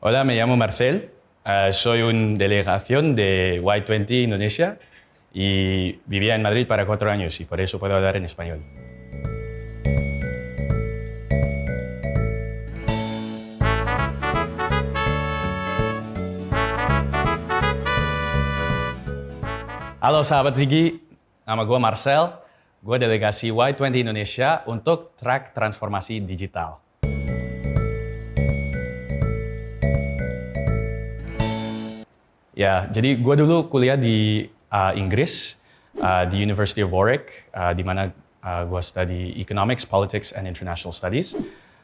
Hola, me llamo Marcel. Soy un delegación de Y20 Indonesia y vivía en Madrid para 4 años y por eso puedo hablar en español. Halo sahabat Ziggy, nama gue Marcel. Gue delegasi Y20 Indonesia untuk track transformasi digital. Ya, jadi gue dulu kuliah di Inggris, di University of Warwick, di mana gue study Economics, Politics, and International Studies.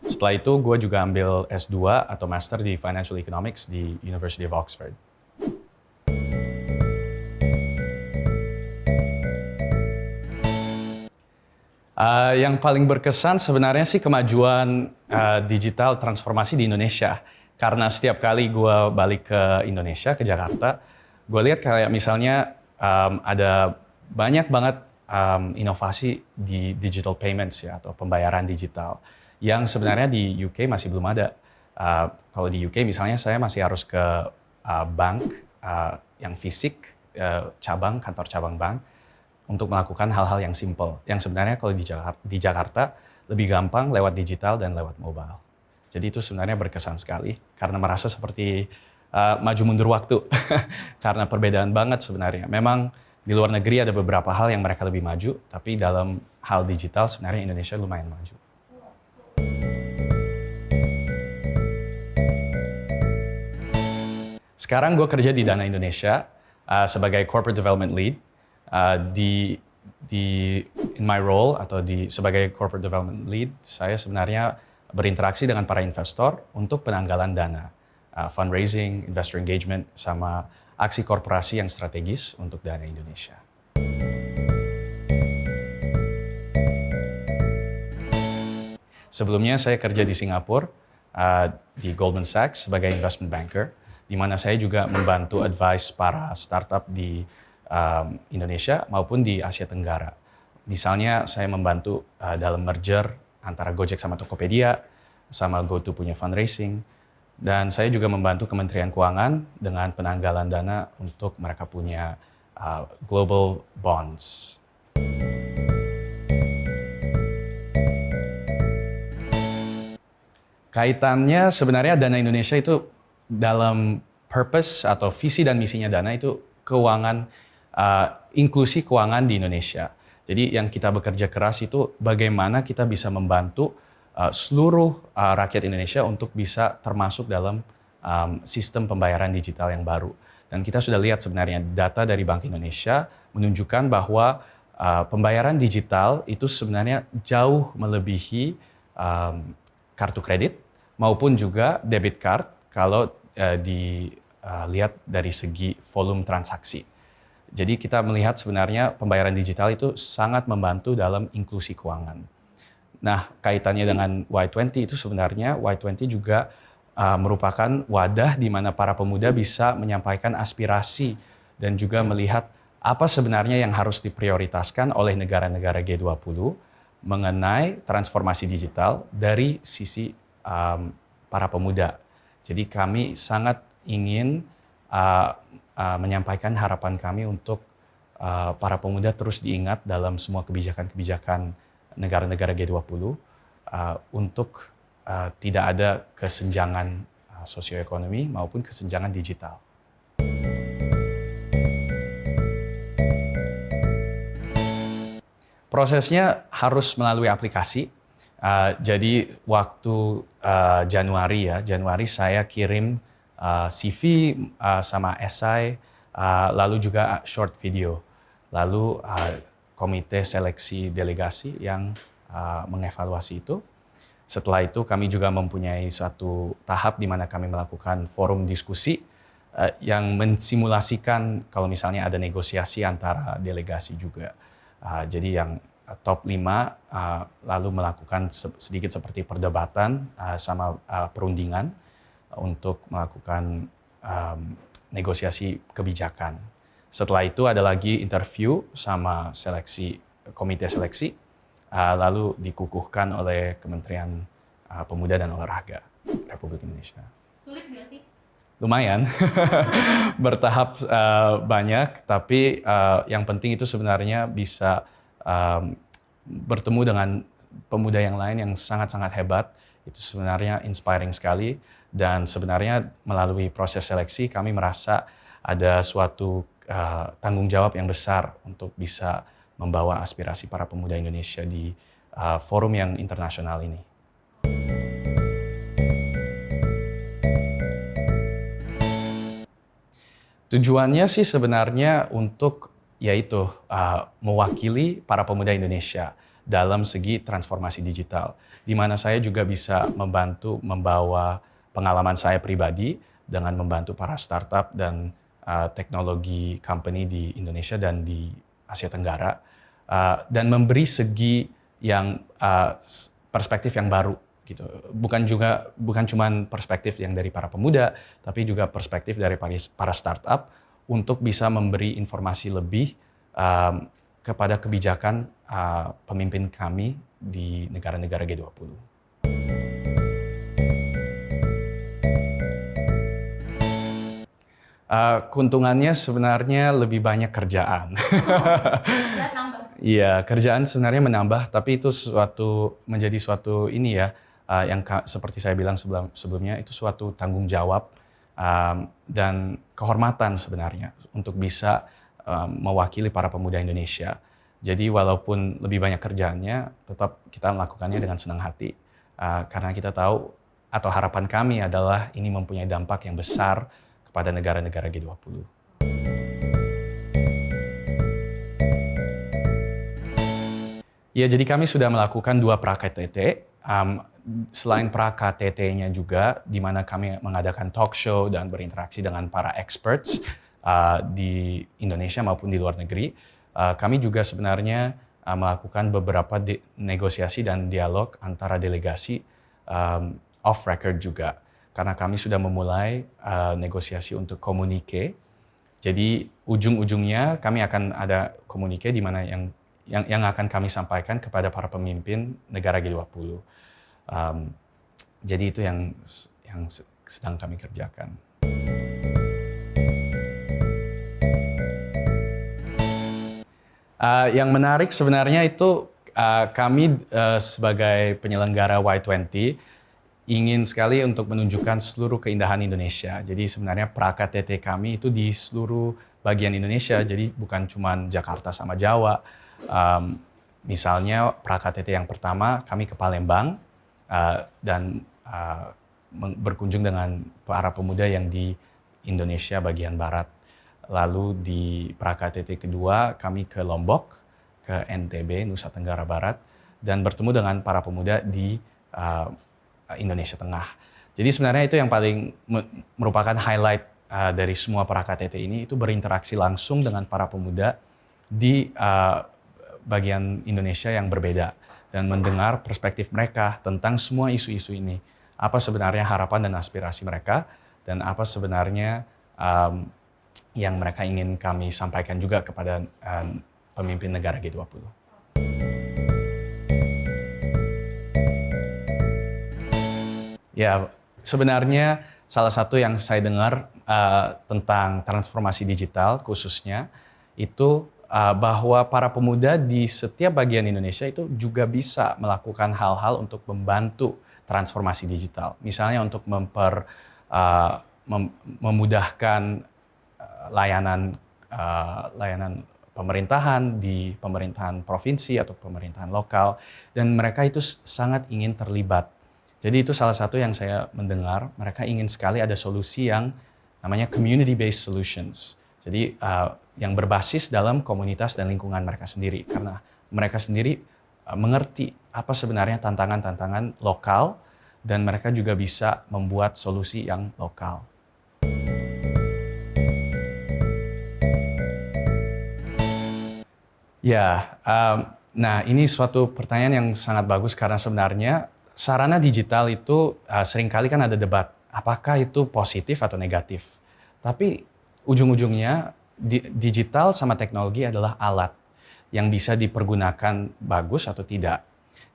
Setelah itu gue juga ambil S2 atau Master di Financial Economics di University of Oxford. Yang paling berkesan sebenarnya sih kemajuan digital transformasi di Indonesia. Karena setiap kali gue balik ke Indonesia, ke Jakarta, gue lihat kayak misalnya ada banyak banget inovasi di digital payments ya, atau pembayaran digital. Yang sebenarnya di UK masih belum ada. Kalau di UK misalnya saya masih harus ke bank yang fisik, kantor cabang bank, untuk melakukan hal-hal yang simple. Yang sebenarnya kalau di Jakarta lebih gampang lewat digital dan lewat mobile. Jadi itu sebenarnya berkesan sekali karena merasa seperti maju mundur waktu. Karena perbedaan banget sebenarnya. Memang di luar negeri ada beberapa hal yang mereka lebih maju, tapi dalam hal digital sebenarnya Indonesia lumayan maju. Sekarang gue kerja di Dana Indonesia sebagai Corporate Development Lead. In my role atau sebagai Corporate Development Lead, saya sebenarnya berinteraksi dengan para investor untuk penanggalan dana, fundraising, investor engagement, sama aksi korporasi yang strategis untuk Dana Indonesia. Sebelumnya saya kerja di Singapura, di Goldman Sachs sebagai investment banker, di mana saya juga membantu advice para startup di Indonesia maupun di Asia Tenggara. Misalnya saya membantu dalam merger antara Gojek sama Tokopedia, sama GoTo punya fundraising, dan saya juga membantu Kementerian Keuangan dengan penanggalan dana untuk mereka punya global bonds. Kaitannya sebenarnya Dana Indonesia itu dalam purpose atau visi dan misinya Dana itu keuangan, inklusi keuangan di Indonesia. Jadi yang kita bekerja keras itu bagaimana kita bisa membantu seluruh rakyat Indonesia untuk bisa termasuk dalam sistem pembayaran digital yang baru. Dan kita sudah lihat sebenarnya data dari Bank Indonesia menunjukkan bahwa pembayaran digital itu sebenarnya jauh melebihi kartu kredit maupun juga debit card kalau dilihat dari segi volume transaksi. Jadi kita melihat sebenarnya pembayaran digital itu sangat membantu dalam inklusi keuangan. Nah, kaitannya dengan Y20 itu sebenarnya Y20 juga merupakan wadah di mana para pemuda bisa menyampaikan aspirasi dan juga melihat apa sebenarnya yang harus diprioritaskan oleh negara-negara G20 mengenai transformasi digital dari sisi para pemuda. Jadi kami sangat ingin menyampaikan harapan kami untuk para pemuda terus diingat dalam semua kebijakan-kebijakan negara-negara G20 untuk tidak ada kesenjangan sosioekonomi maupun kesenjangan digital. Prosesnya harus melalui aplikasi. Jadi waktu Januari saya kirim CV sama esai, lalu juga short video. Lalu komite seleksi delegasi yang mengevaluasi itu. Setelah itu kami juga mempunyai suatu tahap di mana kami melakukan forum diskusi yang mensimulasikan kalau misalnya ada negosiasi antara delegasi juga. Jadi yang top 5 lalu melakukan sedikit seperti perdebatan sama perundingan untuk melakukan negosiasi kebijakan. Setelah itu ada lagi interview sama komite seleksi, lalu dikukuhkan oleh Kementerian Pemuda dan Olahraga Republik Indonesia. Sulit nggak sih? Lumayan, bertahap banyak, tapi yang penting itu sebenarnya bisa bertemu dengan pemuda yang lain yang sangat-sangat hebat. Itu sebenarnya inspiring sekali, dan sebenarnya melalui proses seleksi kami merasa ada suatu tanggung jawab yang besar untuk bisa membawa aspirasi para pemuda Indonesia di forum yang internasional ini. Tujuannya sih sebenarnya untuk yaitu mewakili para pemuda Indonesia dalam segi transformasi digital, di mana saya juga bisa membantu membawa pengalaman saya pribadi dengan membantu para startup dan teknologi company di Indonesia dan di Asia Tenggara, dan memberi segi yang perspektif yang baru gitu. Bukan cuma perspektif yang dari para pemuda, tapi juga perspektif dari para startup untuk bisa memberi informasi lebih kepada kebijakan pemimpin kami di negara-negara G20. Keuntungannya sebenarnya lebih banyak kerjaan. Kerjaan nambah. Iya, kerjaan sebenarnya menambah, tapi itu menjadi suatu ini ya, yang seperti saya bilang sebelumnya, itu suatu tanggung jawab dan kehormatan sebenarnya untuk bisa mewakili para pemuda Indonesia. Jadi walaupun lebih banyak kerjaannya, tetap kita melakukannya dengan senang hati, karena kita tahu atau harapan kami adalah ini mempunyai dampak yang besar kepada negara-negara G20. Ya, jadi kami sudah melakukan 2 pra-KTT. Selain pra-KTT-nya juga, di mana kami mengadakan talk show dan berinteraksi dengan para experts di Indonesia maupun di luar negeri. Kami juga sebenarnya melakukan beberapa negosiasi dan dialog antara delegasi off record juga. Karena kami sudah memulai negosiasi untuk komunike. Jadi ujung-ujungnya kami akan ada komunike di mana yang akan kami sampaikan kepada para pemimpin negara G20. Jadi itu yang sedang kami kerjakan. Yang menarik sebenarnya itu kami sebagai penyelenggara Y20 ingin sekali untuk menunjukkan seluruh keindahan Indonesia. Jadi sebenarnya pra-KTT kami itu di seluruh bagian Indonesia, jadi bukan cuma Jakarta sama Jawa. Misalnya pra-KTT yang pertama kami ke Palembang dan berkunjung dengan para pemuda yang di Indonesia bagian barat. Lalu di pra-KTT kedua kami ke Lombok, ke NTB, Nusa Tenggara Barat, dan bertemu dengan para pemuda di Indonesia Tengah. Jadi sebenarnya itu yang paling merupakan highlight dari semua pra-KTT ini, itu berinteraksi langsung dengan para pemuda di bagian Indonesia yang berbeda dan mendengar perspektif mereka tentang semua isu-isu ini. Apa sebenarnya harapan dan aspirasi mereka, dan apa sebenarnya yang mereka ingin kami sampaikan juga kepada pemimpin negara G20. Ya, sebenarnya salah satu yang saya dengar tentang transformasi digital khususnya itu bahwa para pemuda di setiap bagian Indonesia itu juga bisa melakukan hal-hal untuk membantu transformasi digital. Misalnya untuk memudahkan layanan pemerintahan di pemerintahan provinsi atau pemerintahan lokal, dan mereka itu sangat ingin terlibat. Jadi itu salah satu yang saya mendengar, mereka ingin sekali ada solusi yang namanya community-based solutions. Jadi yang berbasis dalam komunitas dan lingkungan mereka sendiri. Karena mereka sendiri mengerti apa sebenarnya tantangan-tantangan lokal, dan mereka juga bisa membuat solusi yang lokal. Ya, nah ini suatu pertanyaan yang sangat bagus, karena sebenarnya sarana digital itu seringkali kan ada debat, apakah itu positif atau negatif. Tapi ujung-ujungnya digital sama teknologi adalah alat yang bisa dipergunakan bagus atau tidak.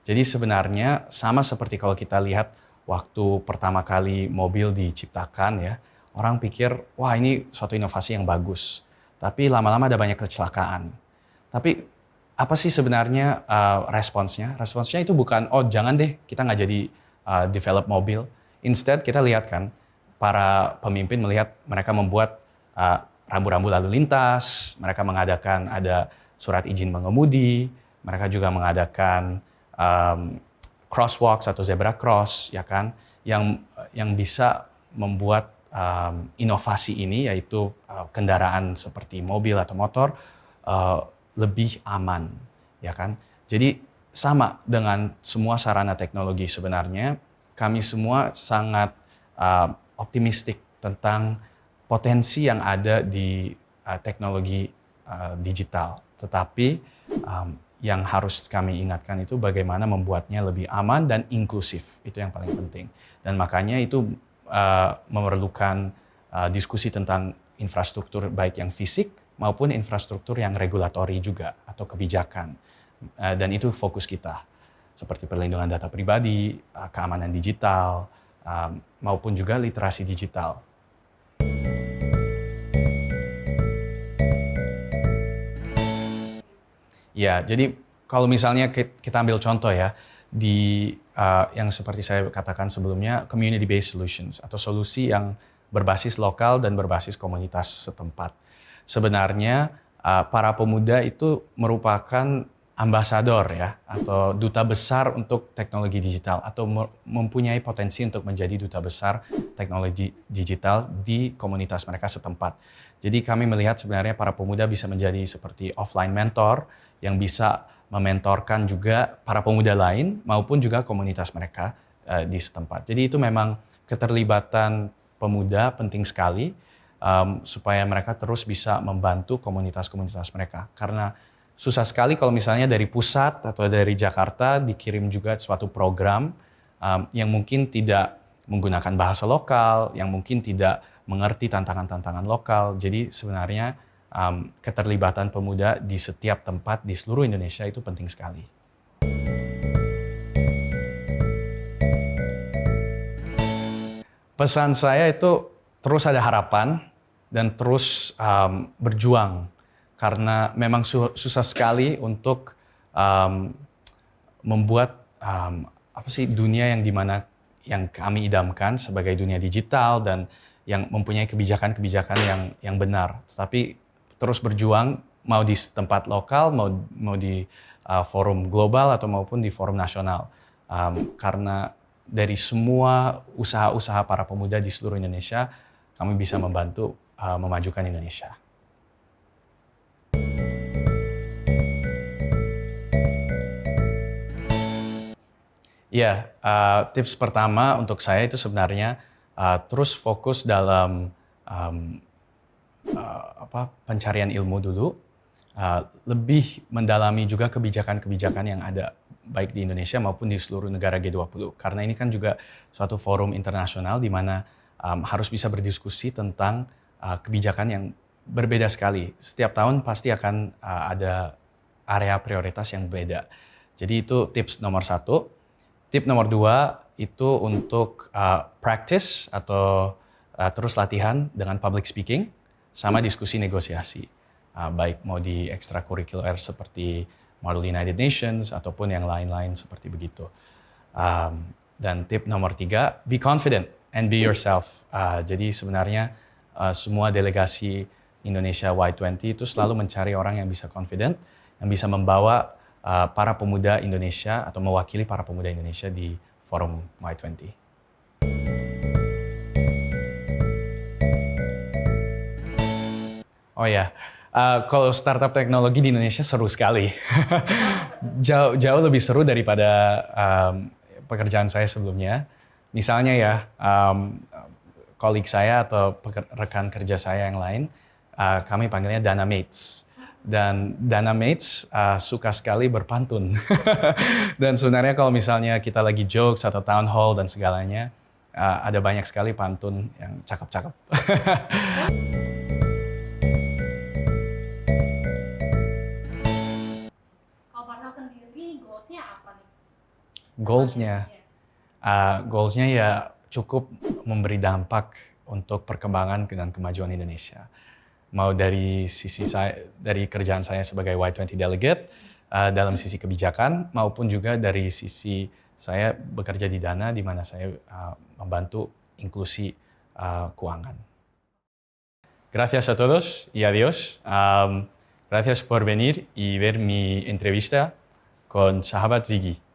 Jadi sebenarnya sama seperti kalau kita lihat waktu pertama kali mobil diciptakan ya, orang pikir, wah ini suatu inovasi yang bagus. Tapi lama-lama ada banyak kecelakaan. Tapi apa sih sebenarnya responsnya? Responsnya itu bukan, oh jangan deh kita nggak jadi develop mobil. Instead kita lihat kan, para pemimpin melihat mereka membuat rambu-rambu lalu lintas, mereka mengadakan ada surat izin mengemudi, mereka juga mengadakan crosswalks atau zebra cross, ya kan, yang bisa membuat inovasi ini, yaitu kendaraan seperti mobil atau motor lebih aman, ya kan. Jadi sama dengan semua sarana teknologi sebenarnya, kami semua sangat optimistik tentang potensi yang ada di teknologi digital. Tetapi yang harus kami ingatkan itu bagaimana membuatnya lebih aman dan inklusif. Itu yang paling penting. Dan makanya itu memerlukan diskusi tentang infrastruktur baik yang fisik maupun infrastruktur yang regulatori juga atau kebijakan. Dan itu fokus kita. Seperti perlindungan data pribadi, keamanan digital, maupun juga literasi digital. Ya, jadi kalau misalnya kita ambil contoh ya, di yang seperti saya katakan sebelumnya, community-based solutions atau solusi yang berbasis lokal dan berbasis komunitas setempat. Sebenarnya para pemuda itu merupakan ambasador ya, atau duta besar untuk teknologi digital, atau mempunyai potensi untuk menjadi duta besar teknologi digital di komunitas mereka setempat. Jadi kami melihat sebenarnya para pemuda bisa menjadi seperti offline mentor yang bisa mementorkan juga para pemuda lain maupun juga komunitas mereka di setempat. Jadi itu memang keterlibatan pemuda penting sekali supaya mereka terus bisa membantu komunitas-komunitas mereka. Karena susah sekali kalau misalnya dari pusat atau dari Jakarta dikirim juga suatu program yang mungkin tidak menggunakan bahasa lokal, yang mungkin tidak mengerti tantangan-tantangan lokal. Jadi sebenarnya keterlibatan pemuda di setiap tempat di seluruh Indonesia itu penting sekali. Pesan saya itu terus ada harapan dan terus berjuang, karena memang susah sekali untuk membuat dunia yang dimana yang kami idamkan sebagai dunia digital dan yang mempunyai kebijakan-kebijakan yang benar. Tapi terus berjuang, mau di tempat lokal, mau di forum global atau maupun di forum nasional. Karena dari semua usaha-usaha para pemuda di seluruh Indonesia, kami bisa membantu memajukan Indonesia. Ya, tips pertama untuk saya itu sebenarnya terus fokus dalam pencarian ilmu dulu, lebih mendalami juga kebijakan-kebijakan yang ada baik di Indonesia maupun di seluruh negara G20. Karena ini kan juga suatu forum internasional di mana harus bisa berdiskusi tentang kebijakan yang berbeda sekali. Setiap tahun pasti akan ada area prioritas yang beda. Jadi itu tips nomor 1. Tip nomor 2 itu untuk practice atau terus latihan dengan public speaking sama diskusi negosiasi. Baik mau di ekstrakurikuler seperti Model United Nations ataupun yang lain-lain seperti begitu. Dan tip nomor 3, be confident and be yourself. Jadi sebenarnya semua delegasi Indonesia Y20 itu selalu mencari orang yang bisa confident, yang bisa membawa para pemuda Indonesia atau mewakili para pemuda Indonesia di forum Y20. Oh ya, kalau startup teknologi di Indonesia seru sekali. Jauh lebih seru daripada pekerjaan saya sebelumnya. Misalnya ya, kolik saya atau rekan kerja saya yang lain, kami panggilnya Dana Mates. Dan Dana Mates suka sekali berpantun. Dan sebenarnya kalau misalnya kita lagi jokes atau town hall dan segalanya, ada banyak sekali pantun yang cakep-cakep. Kalau Farhal sendiri, goals-nya apa nih? Goals-nya? Yes. Goals-nya ya cukup memberi dampak untuk perkembangan dan kemajuan Indonesia. Mau dari sisi dari kerjaan saya sebagai Y20 delegate dalam sisi kebijakan maupun juga dari sisi saya bekerja di Dana di mana saya membantu inklusi keuangan. Gracias a todos y adiós. Gracias por venir y ver mi entrevista con Sahabat Ziggy.